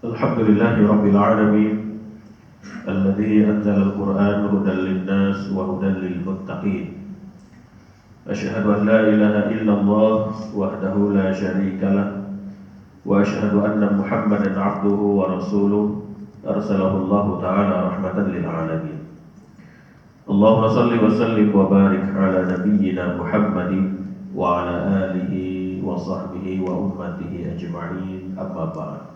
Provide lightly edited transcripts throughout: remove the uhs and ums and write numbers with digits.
Alhamdulillahi Rabbil Alamin Alladhi anzala al-Quran hudan lin-nas wa hudan lil-muttaqin. Asyhadu an la ilaha illallah wahdahu la syarika lah wa asyhadu anna Muhammadan abduhu wa rasuluh arsalahu Allah ta'ala rahmatan lil alamin. Allahumma salli wa sallim wa barik ala nabiyyina Muhammadin wa ala alihi wa sahbihi wa ummatihi ajma'in, amma ba'd.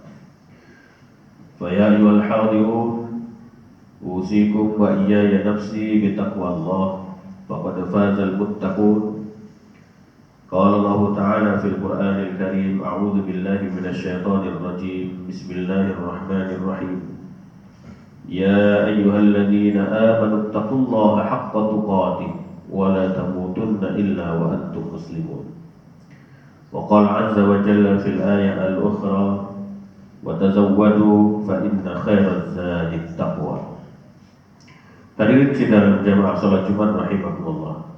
Fa ya ayyuhal hadirun usikum wa iyaya nafsi bitaqwallah faqad fazal muttaqun. Qala Allah ta'ala fil Qur'anil Karim, a'udzu billahi minasy syaithanir rajim. Bismillahirrahmanirrahim. Ya ayyuhalladzina amanu taqullaha haqqa tuqatih wa la tamutunna illa wa antum muslimun. Wa qala 'azza wa jalla fil ayati al-ukhra wa tazawwadu fa inna khairaz zadi taqwa. Hadirin sidang jamaah salat Jumat rahimakumullah.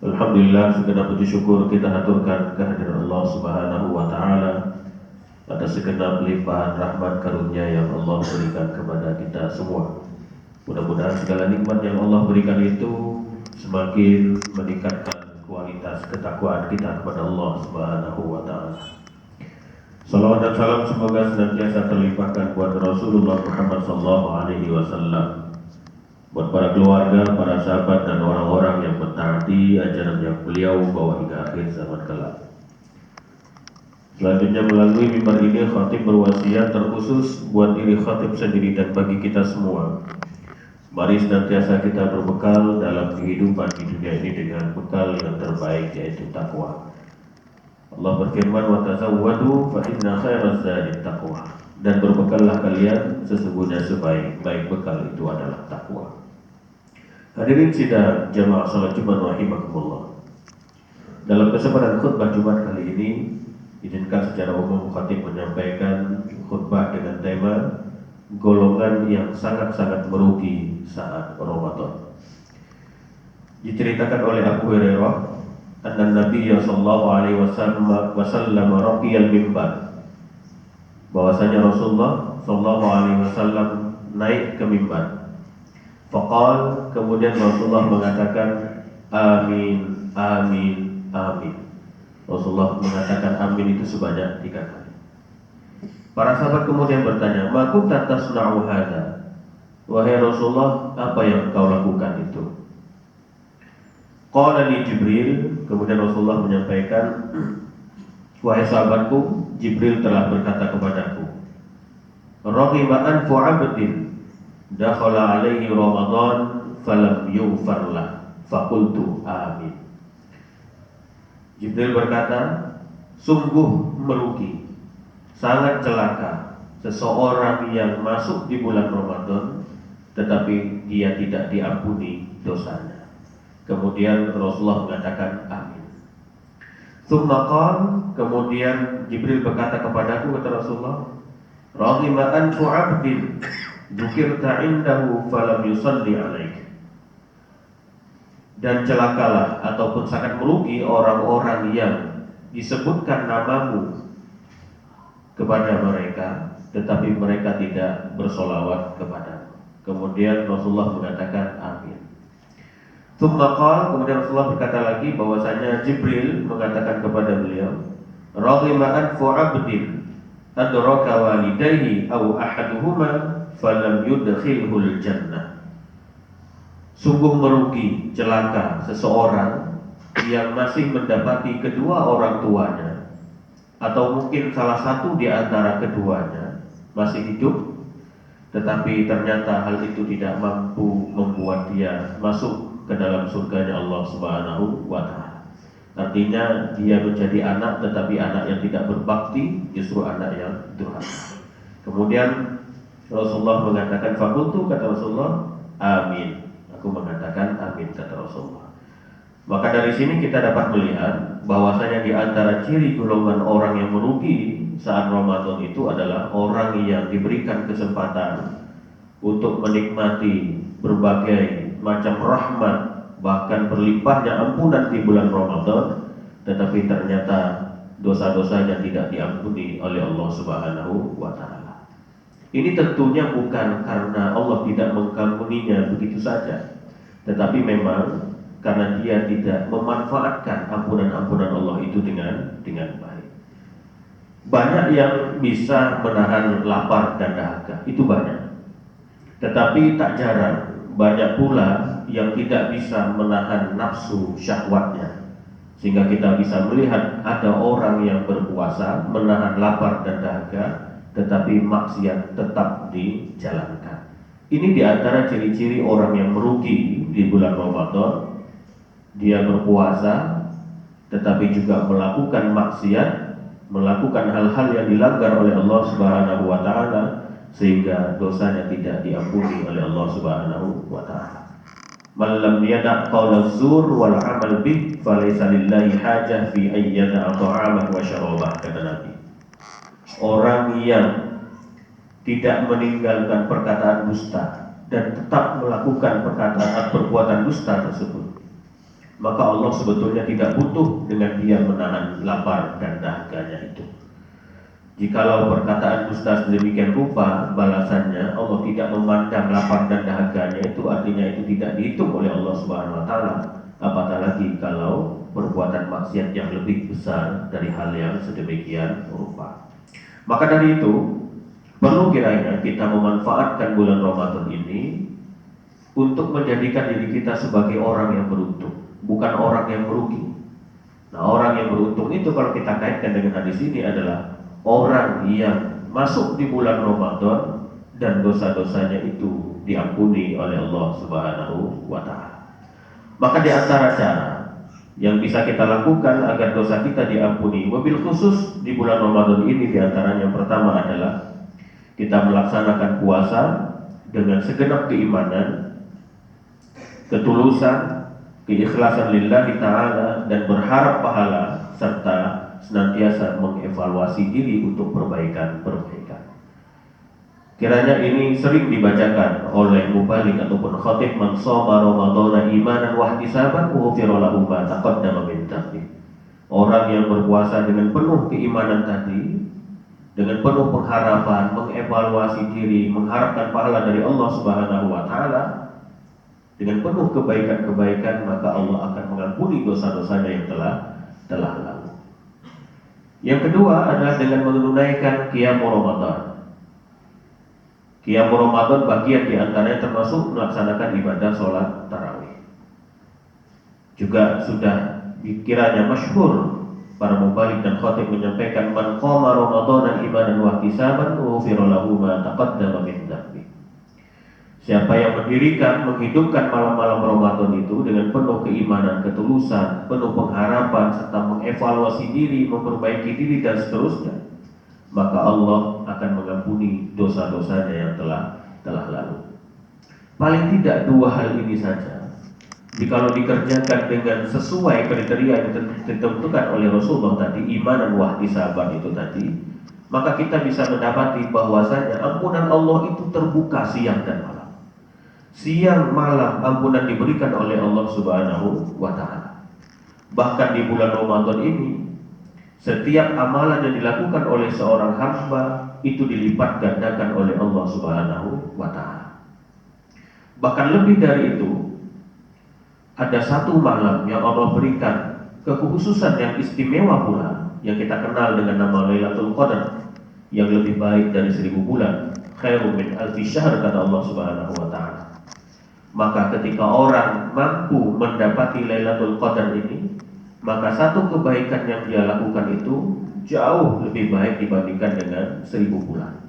Alhamdulillah, segenap puji syukur kita haturkan kehadiran Allah Subhanahu wa taala atas segenap limpahan rahmat karunia yang Allah berikan kepada kita semua. Mudah-mudahan segala nikmat yang Allah berikan itu semakin meningkatkan kualitas ketakwaan kita kepada Allah Subhanahu wa taala. Salawat dan salam semoga senantiasa terlimpahkan buat Rasulullah Muhammad sallallahu alaihi wasallam, buat para keluarga, para sahabat dan orang-orang yang mentaati ajaran yang beliau bawa hingga akhir zaman kelak. Selanjutnya melalui mimbar ini khatib berwasiat terkhusus buat diri khatib sendiri dan bagi kita semua. Mari senantiasa kita berbekal dalam kehidupan di dunia ini dengan bekal yang terbaik, yaitu takwa. Allah berfirman, wa tazawwadu fa inna khairaz zadi taqwa. Dan berbekallah kalian, sesungguhnya sebaik-baik bekal itu adalah takwa. Hadirin sidang jamaah salat Jumat rahimakumullah. Dalam kesempatan khutbah Jumat kali ini, izinkan secara umum khatib menyampaikan khutbah dengan tema golongan yang sangat-sangat merugi saat Ramadan. Diceritakan oleh Abu Hurairah, anna Nabiya sallallahu alaihi wasallam raqiyal mimbar, bahwasanya Rasulullah sallallahu alaihi wasallam naik ke mimbar. Faqal, kemudian Rasulullah mengatakan amin, amin, amin. Rasulullah mengatakan amin itu sebanyak 3 kali. Para sahabat kemudian bertanya, ma kunta tasna'u hadza? Wahai Rasulullah, apa yang kau lakukan itu? Qala li Jibril, kemudian Rasulullah menyampaikan, wahai sahabatku, Jibril telah berkata kepadaku, raghima anfu 'abdin dakhala alaihi Ramadan falam yughfar lah, faqultu amin. Jibril berkata, sungguh merugi, sangat celaka seseorang yang masuk di bulan Ramadan tetapi dia tidak diampuni dosanya. Kemudian Rasulullah mengatakan amin. Tsumma qala, kemudian Jibril berkata kepadaku, kata Rasulullah, raghima anfu 'abdin dzukirta 'indahu falam yusalli 'alaik. Dan celakalah ataupun sangat merugi orang-orang yang disebutkan namamu kepada mereka tetapi mereka tidak bersolawat kepadamu. Kemudian Rasulullah mengatakan amin. Tsumma qala, kemudian Rasulullah berkata lagi bahwasanya Jibril mengatakan kepada beliau, raghima anfu 'abdin adraka walidayhi aw ahaduhuma falam yudkhilhul jannah. Sungguh merugi, celaka seseorang yang masih mendapati kedua orang tuanya atau mungkin salah satu di antara keduanya masih hidup, tetapi ternyata hal itu tidak mampu membuat dia masuk ke dalam surganya Allah Subhanahu wa ta'ala. Artinya dia menjadi anak tetapi anak yang tidak berbakti, justru anak yang durhaka. Kemudian Rasulullah mengatakan fakultu, kata Rasulullah, amin. Aku mengatakan amin, kata Rasulullah. Maka dari sini kita dapat melihat bahwasanya di antara ciri golongan orang yang merugi saat Ramadan itu adalah orang yang diberikan kesempatan untuk menikmati berbagai macam rahmat, bahkan berlimpahnya ampunan di bulan Ramadan, tetapi ternyata dosa-dosanya tidak diampuni oleh Allah Subhanahu wa ta'ala. Ini tentunya bukan karena Allah tidak mengampuninya begitu saja, tetapi memang karena dia tidak memanfaatkan ampunan-ampunan Allah itu dengan baik. Banyak yang bisa menahan lapar dan dahaga, itu banyak. Tetapi tak jarang banyak pula yang tidak bisa menahan nafsu syahwatnya. Sehingga kita bisa melihat ada orang yang berpuasa menahan lapar dan dahaga, tetapi maksiat tetap dijalankan. Ini diantara ciri-ciri orang yang merugi di bulan Ramadan. Dia berpuasa tetapi juga melakukan maksiat, melakukan hal-hal yang dilanggar oleh Allah Subhanahu wa taala, sehingga dosanya tidak diampuni oleh Allah Subhanahu wa taala. Man lam yada' qawla zur wal amal bih falaysa lillahi hajah fi an yada'a ta'amah wa syarabah, kata Nabi. Orang yang tidak meninggalkan perkataan dusta dan tetap melakukan perbuatan dusta tersebut, maka Allah sebetulnya tidak butuh dengan dia menahan lapar dan dahaganya itu. Jikalau perkataan dusta sedemikian rupa balasannya Allah tidak memandang lapar dan dahaganya, itu artinya itu tidak dihitung oleh Allah Subhanahu wa taala. Apatah lagi kalau perbuatan maksiat yang lebih besar dari hal yang sedemikian rupa. Maka dari itu perlu kiranya kita memanfaatkan bulan Ramadan ini untuk menjadikan diri kita sebagai orang yang beruntung, bukan orang yang merugi. Nah, orang yang beruntung itu kalau kita kaitkan dengan hadis ini adalah orang yang masuk di bulan Ramadan dan dosa-dosanya itu diampuni oleh Allah Subhanahu wa taala. Maka di antara cara yang bisa kita lakukan agar dosa kita diampuni, wabil khusus di bulan Ramadan ini, di antaranya yang pertama adalah kita melaksanakan puasa dengan segenap keimanan, ketulusan, keikhlasan lillahi ta'ala, dan berharap pahala, serta senantiasa mengevaluasi diri untuk perbaikan-perbaikan. Kiranya ini sering dibacakan oleh mubalik ataupun khatib: man shoma ramadhana imanan wa ihtisaban ghufira lahu ma taqaddama min dhanbi. Orang yang berpuasa dengan penuh keimanan tadi, dengan penuh pengharapan, mengevaluasi diri, mengharapkan pahala dari Allah Subhanahu wa taala, dengan penuh kebaikan-kebaikan, maka Allah akan mengampuni dosa-dosanya yang telah lalu. Yang kedua adalah dengan menunaikan qiyam Ramadan. Qiyam Ramadan bagian diantaranya termasuk melaksanakan ibadah sholat tarawih. Juga sudah dikiranya masyhur para mubalik dan khatib menyampaikan: man qama ramadhana imanan wa ihtisaban ghufira lahu ma taqaddama min dhanbi. Siapa yang mendirikan, menghidupkan malam-malam Ramadan itu dengan penuh keimanan, ketulusan, penuh pengharapan, serta mengevaluasi diri, memperbaiki diri dan seterusnya, maka Allah akan mengampuni dosa-dosanya yang telah lalu. Paling tidak dua hal ini saja, jikalau dikerjakan dengan sesuai kriteria yang ditentukan oleh Rasulullah tadi, iman dan wahtisaban itu tadi, maka kita bisa mendapati bahwasanya ampunan Allah itu terbuka siang dan malam. Siang malam ampunan diberikan oleh Allah Subhanahu wa taala. Bahkan di bulan Ramadan ini, setiap amalan yang dilakukan oleh seorang hamba itu dilipat gandakan oleh Allah Subhanahu wa taala. Bahkan lebih dari itu, ada satu malam yang Allah berikan kekhususan yang istimewa pula, yang kita kenal dengan nama Lailatul Qadar, yang lebih baik dari 1000 bulan, khairum min alfi syahr, kata Allah Subhanahu wa taala. Maka ketika orang mampu mendapati Lailatul Qadar ini, maka satu kebaikan yang dia lakukan itu jauh lebih baik dibandingkan dengan 1000 bulan.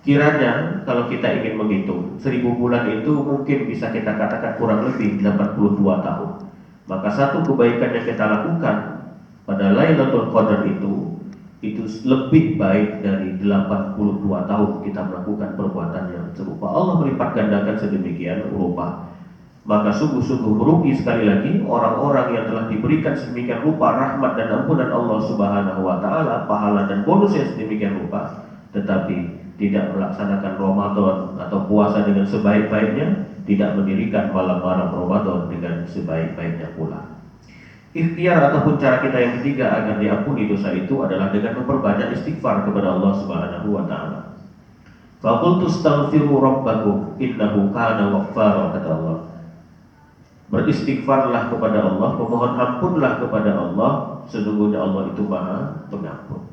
Kiranya kalau kita ingin menghitung 1000 bulan itu mungkin bisa kita katakan kurang lebih 82 tahun. Maka satu kebaikan yang kita lakukan pada Lailatul Qadar itu lebih baik dari 82 tahun kita melakukan perbuatan yang serupa. Allah melipat gandakan sedemikian rupa. Maka sungguh-sungguh merugi sekali lagi orang-orang yang telah diberikan sedemikian rupa rahmat dan ampunan Allah Subhanahu wa taala, pahala dan bonus yang sedemikian rupa, tetapi tidak melaksanakan Ramadan atau puasa dengan sebaik-baiknya, tidak mendirikan malam-malam Ramadan dengan sebaik-baiknya pula. Ikhtiar ataupun cara kita yang ketiga agar diampuni dosa itu adalah dengan memperbanyak istighfar kepada Allah Subhanahu wa taala. Faqultu astaghfiru rabbakum innahu kana ghaffara, kata Allah. Beristighfarlah kepada Allah, memohon ampunlah kepada Allah, sesungguhnya Allah itu Maha Pengampun.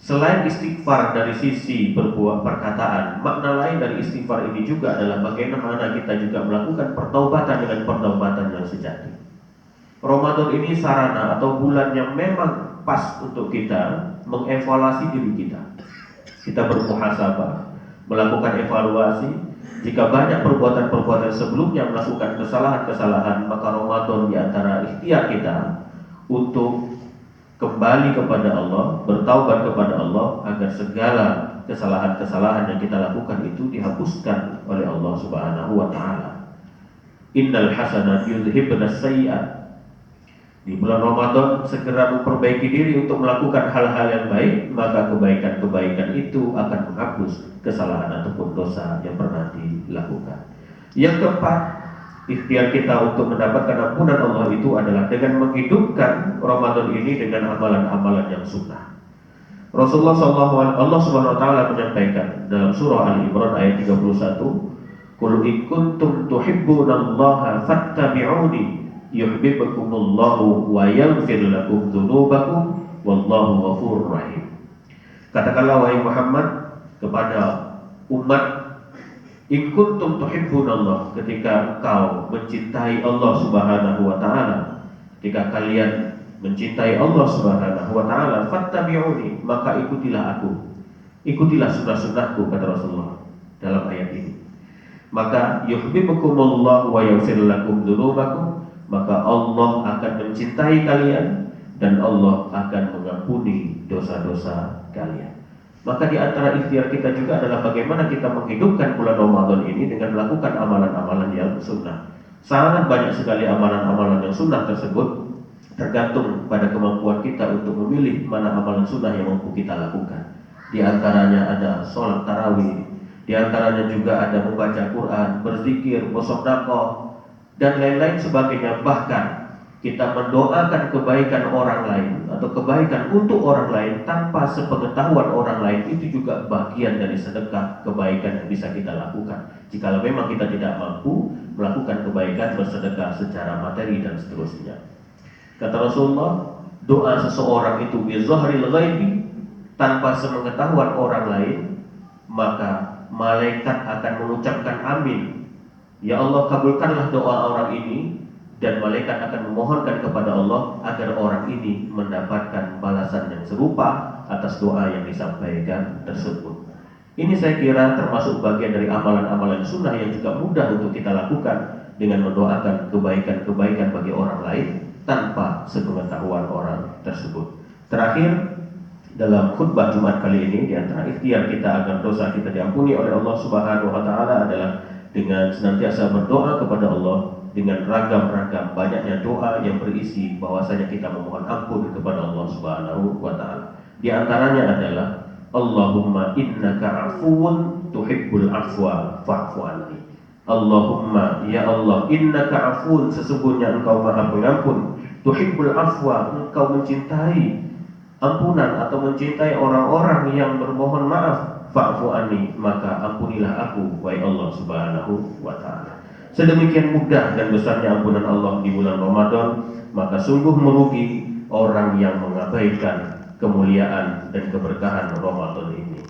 Selain istighfar dari sisi berbuat perkataan, makna lain dari istighfar ini juga adalah bagaimana kita juga melakukan pertaubatan dengan pertaubatan yang sejati. Ramadan ini sarana atau bulan yang memang pas untuk kita mengevaluasi diri kita. Kita bermuhasabah, melakukan evaluasi. Jika banyak perbuatan-perbuatan sebelumnya melakukan kesalahan-kesalahan, maka Ramadan di antara ikhtiar kita untuk kembali kepada Allah, bertaubat kepada Allah agar segala kesalahan-kesalahan yang kita lakukan itu dihapuskan oleh Allah Subhanahu wa taala. Innal hasanat yudhibnas sayyi'at. Di bulan Ramadan segera memperbaiki diri untuk melakukan hal-hal yang baik, maka kebaikan-kebaikan itu akan menghapus kesalahan ataupun dosa yang pernah dilakukan. Yang keempat, ikhtiar kita untuk mendapatkan ampunan Allah itu adalah dengan menghidupkan Ramadan ini dengan amalan-amalan yang sunnah. Rasulullah SAW, Allah Subhanahu wa taala menyampaikan dalam surah Ali Imran ayat 31, "Qul in kuntum tuhibbunallaha fattabi'uni yuhibbukumullahu wa yaghfir lakum dzunubakum wallahu ghafurur rahim." Katakanlah wahai Muhammad kepada umat, in kuntum tuhibbunallah, ketika engkau mencintai Allah Subhanahu wa taala, ketika kalian mencintai Allah Subhanahu wa taala, fattabi'uni, maka ikutilah aku. Ikutilah sunnah-sunnahku, kata Rasulullah dalam ayat ini. Maka yuhibbukumullahu wa yaghfir lakum dzunubakum, maka Allah akan mencintai kalian dan Allah akan mengampuni dosa-dosa kalian. Maka di antara ikhtiar kita juga adalah bagaimana kita menghidupkan bulan Ramadan ini dengan melakukan amalan-amalan yang sunnah. Sangat banyak sekali amalan-amalan yang sunnah tersebut, tergantung pada kemampuan kita untuk memilih mana amalan sunnah yang mampu kita lakukan. Di antaranya ada sholat tarawih, di antaranya juga ada membaca Quran, berzikir, bersedekah, dan lain-lain sebagainya. Bahkan kita mendoakan kebaikan orang lain atau kebaikan untuk orang lain tanpa sepengetahuan orang lain, itu juga bagian dari sedekah kebaikan yang bisa kita lakukan. Jika memang kita tidak mampu melakukan kebaikan bersedekah secara materi dan seterusnya. Kata Rasulullah, doa seseorang itu bizahril ghaibi, tanpa sepengetahuan orang lain, maka malaikat akan mengucapkan amin. Ya Allah, kabulkanlah doa orang ini, dan malaikat akan memohonkan kepada Allah agar orang ini mendapatkan balasan yang serupa atas doa yang disampaikan tersebut. Ini saya kira termasuk bagian dari amalan-amalan sunnah yang juga mudah untuk kita lakukan dengan mendoakan kebaikan-kebaikan bagi orang lain tanpa sepengetahuan orang tersebut. Terakhir, dalam khutbah Jumat kali ini, di antara ikhtiar kita agar dosa kita diampuni oleh Allah Subhanahu wa taala adalah dengan senantiasa berdoa kepada Allah dengan ragam-ragam banyaknya doa yang berisi bahwasanya kita memohon ampun kepada Allah Subhanahu wa taala. Di antaranya adalah Allahumma innaka afuwun tuhibbul afwa fa'fu anni. Allahumma, ya Allah, innaka afuwun, sesungguhnya engkau Maha Pengampun, tuhibbul afwa, engkau mencintai ampunan atau mencintai orang-orang yang bermohon maaf, fa'fu anni, maka ampunilah aku, wahai Allah Subhanahu wa taala. Sedemikian mudah dan besarnya ampunan Allah di bulan Ramadan, maka sungguh merugi orang yang mengabaikan kemuliaan dan keberkahan Ramadan ini.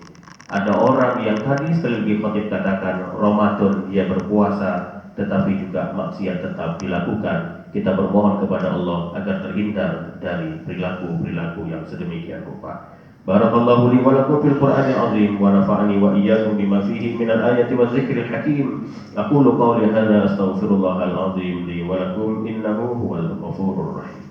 Ada orang yang tadi sekali lagi khatib katakan, Ramadan dia berpuasa tetapi juga maksiat tetap dilakukan. Kita bermohon kepada Allah agar terhindar dari perilaku-perilaku yang sedemikian rupa. Barakallahu li wa lakum fil Qur'anil azim wa nafa'ani wa iyyakum bima fihi minal ayati wadh-dhikril hakim. Aqulu qawli hadza astaghfirullahal azim li wa lakum innahu huwal ghafurur rahim.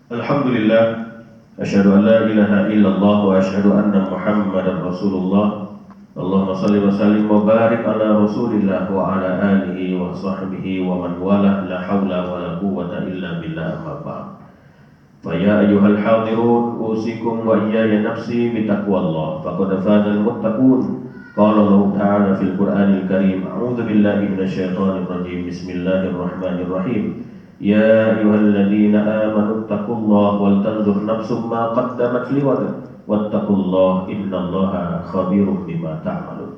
Alhamdulillah, asyhadu an la ilaha illallah wa asyhadu anna Muhammadar Rasulullah. Allahumma shalli wa sallim wa barik ala Rasulillah wa ala alihi wa sahbihi wa man wala, la haula wa la quwwata illa billah, amma ba'd. Fa ya ayyuhal hadirun, usikum wa iyaya nafsi bi taqwallah, faqad fazal muttaqun. قال الله تعالى في القرآن الكريم: أعوذ بالله من الشيطان الرجيم، بسم الله الرحمن الرحيم. يا أيها الذين آمنوا اتقوا الله ولتنظر نفس ما قدمت لغد واتقوا الله إن الله خبير بما تعملون.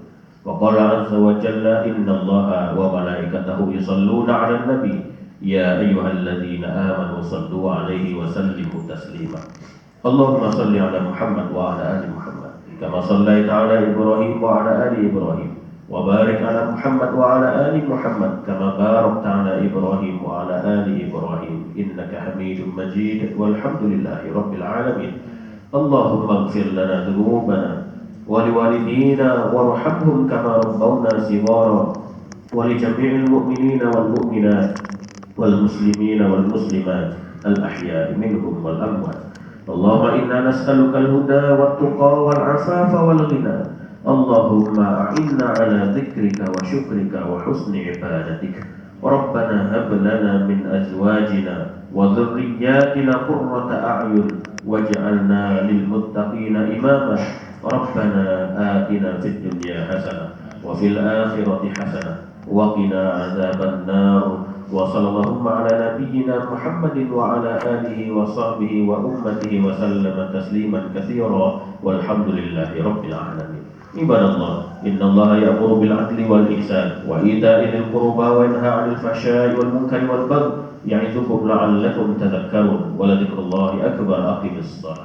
وقال عز وجل: إن الله وملائكته يصلون على النبي يا أيها الذين آمنوا صلوا عليه وسلموا تسليما. اللهم صل على محمد وعلى آل محمد كما صليت على إبراهيم وعلى آل إبراهيم، وبارك على محمد وعلى آل محمد كما باركت على إبراهيم وعلى آل إبراهيم إنك حميد مجيد، والحمد لله رب العالمين. اللهم اغفر لنا ذنوبنا ولوالدينا وارحمهم كما ربونا صغارا، ولجميع المؤمنين والمؤمنات والمسلمين والمسلمات الأحياء منهم والأموات. اللهم إنا نسألك الهدى والتقى والعفاف والغنى. اللهم أعنا على ذكرك وشكرك وحسن عبادتك. ربنا هب لنا من أزواجنا وذرياتنا قرة أعين واجعلنا للمتقين إماما. ربنا آتنا في الدنيا حسنة وفي الآخرة حسنة وقنا عذاب النار. وصلى اللهم على نبينا محمد وعلى آله وصحبه وأمته وسلم تسليما كثيرا، والحمد لله رب العالمين. عباد الله، إن الله يأمر بالعدل والإحسان وإيتاء ذي القربى وينهى عن الفحشاء والمنكر والبغي يعظكم لعلكم تذكرون، ولذكر الله أكبر. أقم الصلاة.